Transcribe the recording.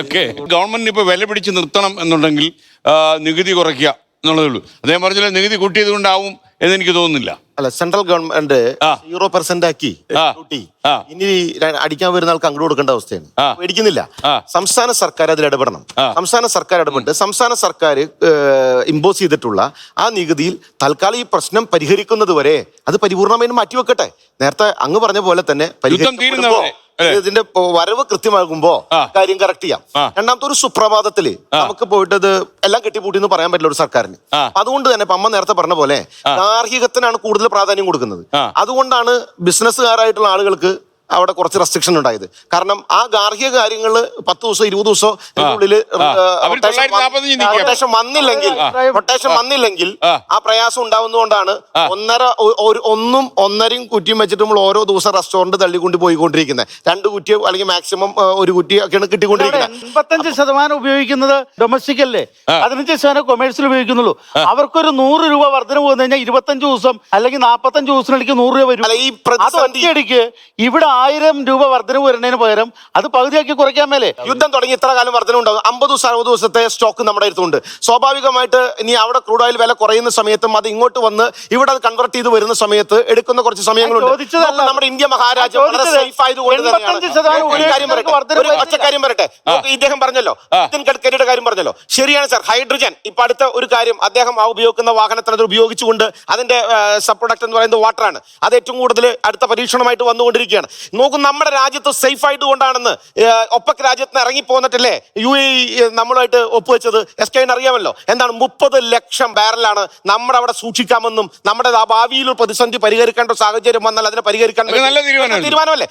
Okay, ഗവൺമെന്റിന് ഇപ്പൊ വില പിടിച്ച് നിർത്തണം എന്നുണ്ടെങ്കിൽ നികുതി കുറയ്ക്കുക എന്നുള്ളതേ ഉള്ളൂ. അദ്ദേഹം പറഞ്ഞാൽ നികുതി കൂട്ടിയത് കൊണ്ടാവും എന്ന് എനിക്ക് തോന്നുന്നില്ല. അല്ല, സെൻട്രൽ ഗവൺമെന്റ് 0% ആക്കി ഡ്യൂട്ടി ഇനി അടിക്കാൻ വരുന്ന ആൾക്ക് അങ്ങോട്ട് കൊടുക്കേണ്ട അവസ്ഥയാണ്. മേടിക്കുന്നില്ല. സംസ്ഥാന സർക്കാർ അതിൽ ഇടപെടണം. സംസ്ഥാന സർക്കാർ ഇടപെട്ട് സംസ്ഥാന സർക്കാർ ഇമ്പോസ് ചെയ്തിട്ടുള്ള ആ നികുതിയിൽ തൽക്കാലം ഈ പ്രശ്നം പരിഹരിക്കുന്നത് വരെ അത് പരിപൂർണമായും മാറ്റിവെക്കട്ടെ. നേരത്തെ അങ്ങ് പറഞ്ഞ പോലെ തന്നെ ഇതിന്റെ വരവ് കൃത്യമാകുമ്പോ കാര്യം കറക്റ്റ് ചെയ്യാം. രണ്ടാമത്തെ ഒരു സുപ്രഭാതത്തില് നമുക്ക് പോയിട്ടത് എല്ലാം കെട്ടിപ്പൂട്ടി എന്ന് പറയാൻ പറ്റില്ല ഒരു സർക്കാരിന്. അതുകൊണ്ട് തന്നെ അമ്മ നേരത്തെ പറഞ്ഞ പോലെ ഗാർഹികത്തിനാണ് കൂടുതൽ പ്രാധാന്യം കൊടുക്കുന്നത്. അതുകൊണ്ടാണ് ബിസിനസ്സുകാരായിട്ടുള്ള ആളുകൾക്ക് അവിടെ കുറച്ച് റെസ്ട്രിക്ഷൻ ഉണ്ടായത്. കാരണം ആ ഗാർഹിക കാര്യങ്ങൾ 10 ദിവസം 20 ദിവസം റൊട്ടേഷൻ വന്നില്ലെങ്കിൽ ആ പ്രയാസം ഉണ്ടാവുന്നതുകൊണ്ടാണ് 1.5 കുറ്റിയും വെച്ചിട്ട് നമ്മൾ ഓരോ ദിവസം റെസ്റ്റോറന്റ് തള്ളിക്കൊണ്ട് പോയിക്കൊണ്ടിരിക്കുന്നത്. 2 കുറ്റി അല്ലെങ്കിൽ മാക്സിമം 1 കുറ്റി ഒക്കെയാണ് കിട്ടിക്കൊണ്ടിരിക്കുന്നത്. 85% ഉപയോഗിക്കുന്നത് ഡൊമസ്റ്റിക് അല്ലേ, 15% കൊമേഴ്സ്യൽ ഉപയോഗിക്കുന്നുള്ളൂ. അവർക്കൊരു 100 രൂപ വർധന പോകുന്ന കഴിഞ്ഞാൽ 25 ദിവസം അല്ലെങ്കിൽ 45 ദിവസത്തിനിടയ്ക്ക് 100 രൂപ വരും. ഈ പ്രതിസന്ധിക്ക് ഇവിടെ 1000 രൂപ വർധന വരുന്നതിന് പകരം അത് പകുതിയാക്കി കുറയ്ക്കാൻ മേലെ. യുദ്ധം തുടങ്ങി ഇത്ര കാലം വർധന ഉണ്ടാകും. 50 ദിവസം 60 ദിവസത്തെ സ്റ്റോക്ക് നമ്മുടെ അടുത്തുണ്ട്. സ്വാഭാവികമായിട്ട് ഇനി അവിടെ ക്രൂഡ് ഓയിൽ വില കുറയുന്ന സമയത്തും അത് ഇങ്ങോട്ട് വന്ന് ഇവിടെ അത് കൺവെർട്ട് ചെയ്ത് വരുന്ന സമയത്ത് എടുക്കുന്ന കുറച്ച് സമയങ്ങളുണ്ട്. നമ്മുടെ ഇന്ത്യ മഹാരാജ്യം വളരെ സേഫ് ആയതുകൊണ്ട് ഒറ്റ കാര്യം പറയട്ടെ. ഇദ്ദേഹം പറഞ്ഞല്ലോ, നിതിൻ ഗഡ്കരിയുടെ കാര്യം പറഞ്ഞല്ലോ, ശരിയാണ് സാർ. ഹൈഡ്രജൻ ഇപ്പൊ അടുത്ത ഒരു കാര്യം, അദ്ദേഹം ആ ഉപയോഗിക്കുന്ന വാഹനത്തിന് ഉപയോഗിച്ചുകൊണ്ട് അതിന്റെ സബ് പ്രൊഡക്റ്റ് എന്ന് പറയുന്നത് വാട്ടറാണ്. അത് ഏറ്റവും കൂടുതൽ അടുത്ത പരീക്ഷണമായിട്ട് വന്നുകൊണ്ടിരിക്കുകയാണ്. നോക്കും, നമ്മുടെ രാജ്യത്ത് സേഫ് ആയതുകൊണ്ടാണെന്ന് ഒപ്പക് രാജ്യത്തിന് ഇറങ്ങി പോന്നിട്ടല്ലേ UAE നമ്മളുമായിട്ട് ഒപ്പുവെച്ചത്. എസ്കൈന് അറിയാമല്ലോ എന്താണ് 30 ലക്ഷം ബാരലാണ് നമ്മുടെ അവിടെ സൂക്ഷിക്കാമെന്നും നമ്മുടെ ഭാവിയിൽ പ്രതിസന്ധി പരിഹരിക്കേണ്ട സാഹചര്യം വന്നാൽ അതിനെ പരിഹരിക്കാൻ തീരുമാനമല്ലേ.